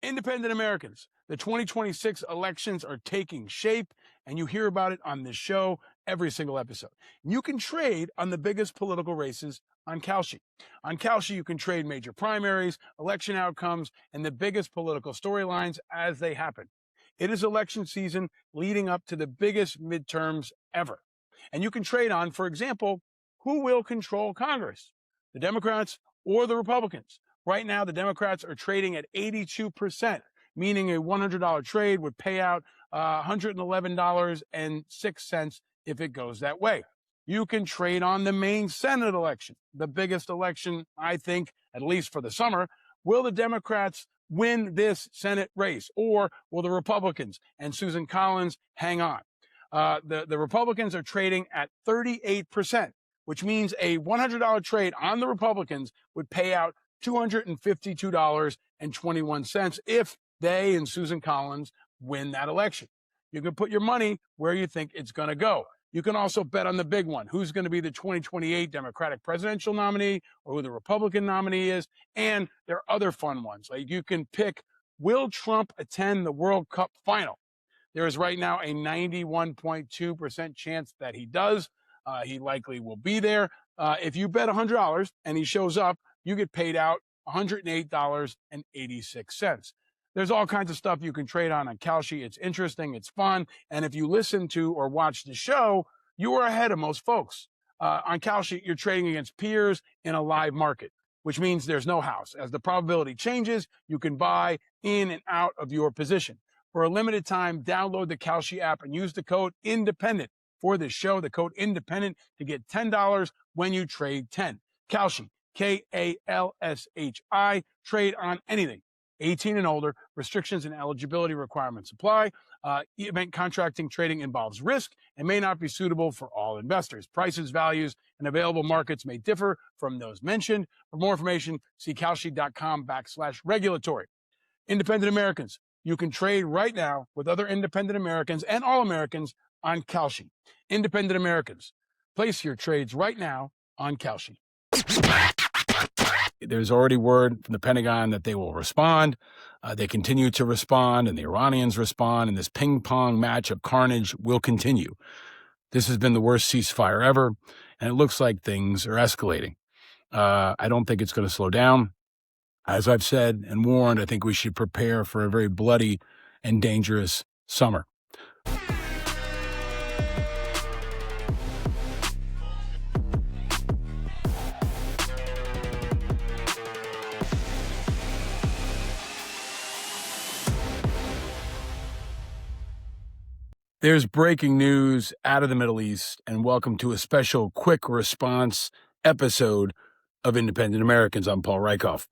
Independent Americans, the 2026 elections are taking shape, and you hear about it on this show every single episode. You can trade on the biggest political races on Kalshi. On Kalshi, you can trade major primaries, election outcomes, and the biggest political storylines as they happen. It is election season leading up to the biggest midterms ever. And you can trade on, for example, who will control Congress, the Democrats or the Republicans. Right now, the Democrats are trading at 82%, meaning a $100 trade would pay out $111.06 if it goes that way. You can trade on the Maine Senate election, the biggest election, I think, at least for the summer. Will the Democrats win this Senate race, or will the Republicans and Susan Collins hang on? The Republicans are trading at 38%, which means a $100 trade on the Republicans would pay out $252.21 if they and Susan Collins win that election. You can put your money where you think it's going to go. You can also bet on the big one, who's going to be the 2028 Democratic presidential nominee or who the Republican nominee is. And there are other fun ones. Like you can pick, will Trump attend the World Cup final? There is right now a 91.2% chance that he does. He likely will be there. If you bet $100 and he shows up, you get paid out $108.86. There's all kinds of stuff you can trade on Kalshi. It's interesting, it's fun, and if you listen to or watch the show, you are ahead of most folks. On Kalshi, you're trading against peers in a live market, which means there's no house. As the probability changes, you can buy in and out of your position. For a limited time, download the Kalshi app and use the code INDEPENDENT for this show, the code INDEPENDENT, to get $10 when you trade 10. Kalshi, Kalshi, trade on anything. 18 and older, restrictions and eligibility requirements apply. Event contracting trading involves risk and may not be suitable for all investors. Prices, values, and available markets may differ from those mentioned. For more information, see kalshi.com/regulatory. Independent Americans, you can trade right now with other independent Americans and all Americans on Kalshi. Independent Americans, place your trades right now on Kalshi. There's already word from the Pentagon that they will respond. They continue to respond, and the Iranians respond, and this ping-pong match of carnage will continue. This has been the worst ceasefire ever, and it looks like things are escalating. I don't think it's going to slow down. As I've said and warned, I think we should prepare for a very bloody and dangerous summer. There's breaking news out of the Middle East, and welcome to a special quick response episode of Independent Americans. I'm Paul Rieckhoff.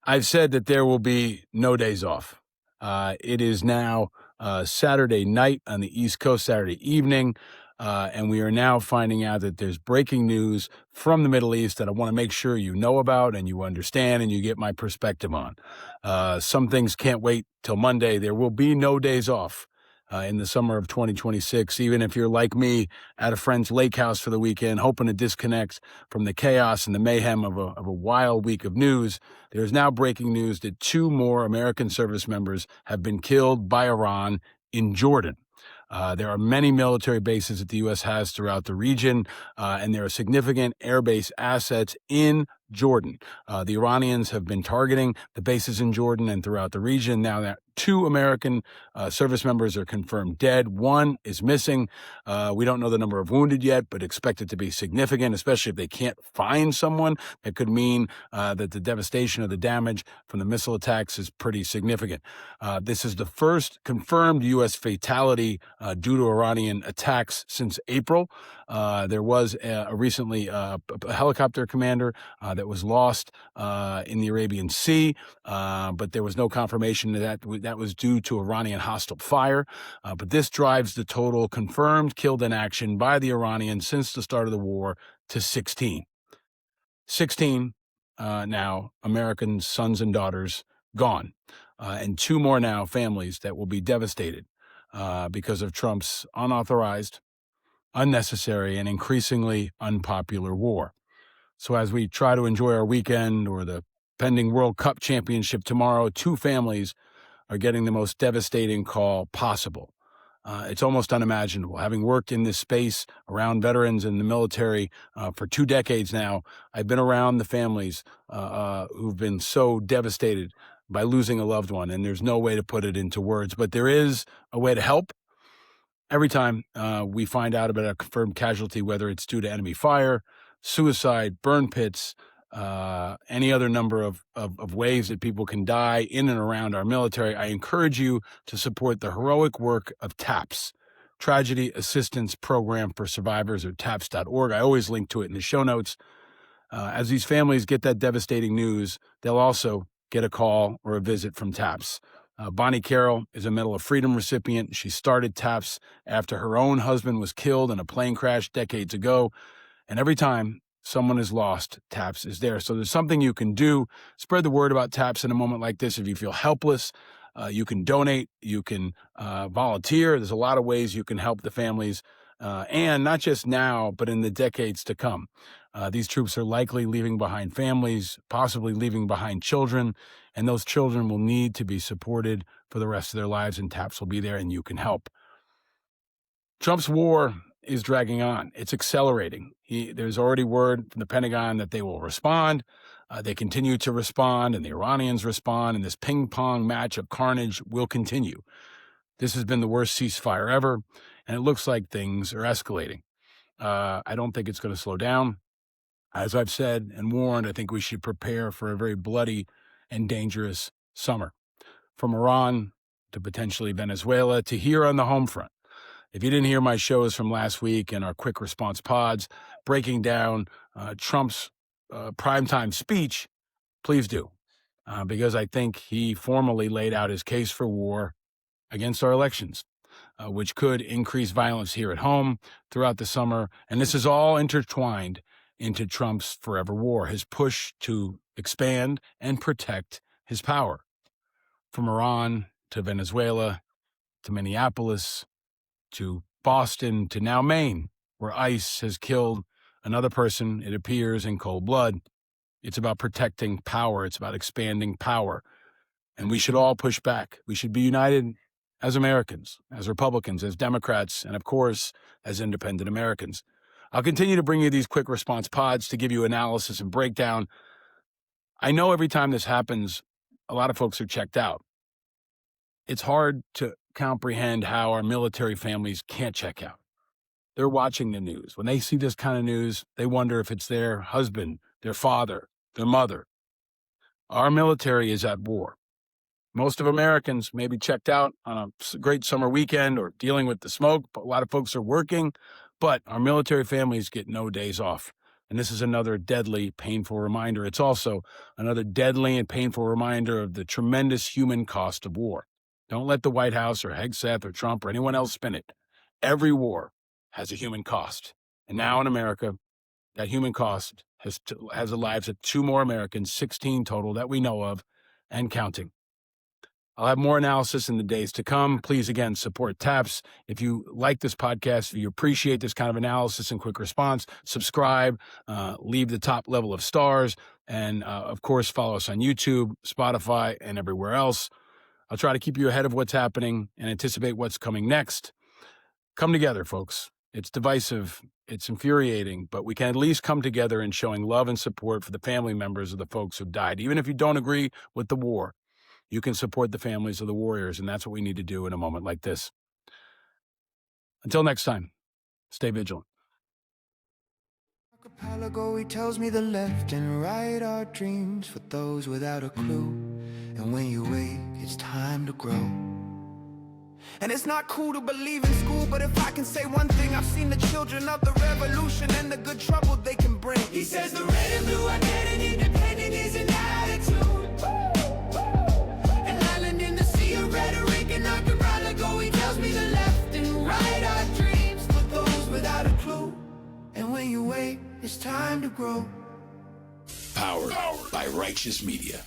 I've said that there will be no days off. It is now Saturday night on the East Coast, Saturday evening, and we are now finding out that there's breaking news from the Middle East that I want to make sure you know about and you understand and you get my perspective on. Some things can't wait till Monday. There will be no days off in the summer of 2026, even if you're like me at a friend's lake house for the weekend, hoping to disconnect from the chaos and the mayhem of a wild week of news. There's now breaking news that 2 more American service members have been killed by Iran in Jordan. There are many military bases that the U.S. has throughout the region, and there are significant airbase assets in Jordan. The Iranians have been targeting the bases in Jordan and throughout the region. Now that 2 American service members are confirmed dead. 1 is missing. We don't know the number of wounded yet, but expect it to be significant, especially if they can't find someone. It could mean that the devastation or the damage from the missile attacks is pretty significant. This is the first confirmed U.S. fatality due to Iranian attacks since April. There was recently a helicopter commander that was lost in the Arabian Sea, but there was no confirmation that was due to Iranian hostile fire. But this drives the total confirmed killed in action by the Iranians since the start of the war to 16. 16 now American sons and daughters gone, and 2 more now families that will be devastated because of Trump's unauthorized, unnecessary, and increasingly unpopular war. So as we try to enjoy our weekend or the pending World Cup championship tomorrow, 2 families are getting the most devastating call possible. It's almost unimaginable. Having worked in this space around veterans in the military for 2 decades now, I've been around the families who've been so devastated by losing a loved one, and there's no way to put it into words. But there is a way to help. Every time we find out about a confirmed casualty, whether it's due to enemy fire, suicide, burn pits, any other number of ways that people can die in and around our military, I encourage you to support the heroic work of TAPS, Tragedy Assistance Program for Survivors, or TAPS.org. I always link to it in the show notes. As these families get that devastating news, they'll also get a call or a visit from TAPS. Bonnie Carroll is a Medal of Freedom recipient. She started TAPS after her own husband was killed in a plane crash decades ago. And every time someone is lost, TAPS is there. So there's something you can do. Spread the word about TAPS in a moment like this. If you feel helpless, you can donate, you can volunteer. There's a lot of ways you can help the families, and not just now, but in the decades to come. These troops are likely leaving behind families, possibly leaving behind children, and those children will need to be supported for the rest of their lives, and TAPS will be there, and you can help. Trump's war is dragging on. It's accelerating. There's already word from the Pentagon that they will respond. They continue to respond, and the Iranians respond, and this ping-pong match of carnage will continue. This has been the worst ceasefire ever, and it looks like things are escalating. I don't think it's going to slow down. As I've said and warned, I think we should prepare for a very bloody and dangerous summer. From Iran to potentially Venezuela to here on the home front. If you didn't hear my shows from last week and our quick response pods breaking down Trump's primetime speech, please do, because I think he formally laid out his case for war against our elections, which could increase violence here at home throughout the summer. And this is all intertwined into Trump's forever war, his push to expand and protect his power. From Iran to Venezuela to Minneapolis to Boston to now Maine, where ICE has killed another person, it appears, in cold blood. It's about protecting power. It's about expanding power. And we should all push back. We should be united as Americans, as Republicans, as Democrats, and of course, as independent Americans. I'll continue to bring you these quick response pods to give you analysis and breakdown. I know every time this happens, a lot of folks are checked out. It's hard to comprehend how our military families can't check out. They're watching the news. When they see this kind of news, they wonder if it's their husband, their father, their mother. Our military is at war. Most of Americans may be checked out on a great summer weekend or dealing with the smoke, but a lot of folks are working. But our military families get no days off. And this is another deadly, painful reminder. It's also another deadly and painful reminder of the tremendous human cost of war. Don't let the White House or Hegseth or Trump or anyone else spin it. Every war has a human cost. And now in America, that human cost has the lives of 2 more Americans, 16 total that we know of, and counting. I'll have more analysis in the days to come. Please, again, support TAPS. If you like this podcast, if you appreciate this kind of analysis and quick response, subscribe, leave the top level of stars, and, of course, follow us on YouTube, Spotify, and everywhere else. I'll try to keep you ahead of what's happening and anticipate what's coming next. Come together, folks. It's divisive. It's infuriating, but we can at least come together in showing love and support for the family members of the folks who've died. Even if you don't agree with the war, you can support the families of the warriors, and that's what we need to do in a moment like this. Until next time, stay vigilant. Archipelago, he tells me the left and right are dreams for those without a clue. And when you wake, it's time to grow. And it's not cool to believe in school, but if I can say one thing, I've seen the children of the revolution and the good trouble they can bring. He says the red and blue are dead and independent is an attitude. An island in the sea of rhetoric and archipelago, he tells me the left and right are dreams for those without a clue. And when you wait, it's time to grow. Powered by Righteous Media.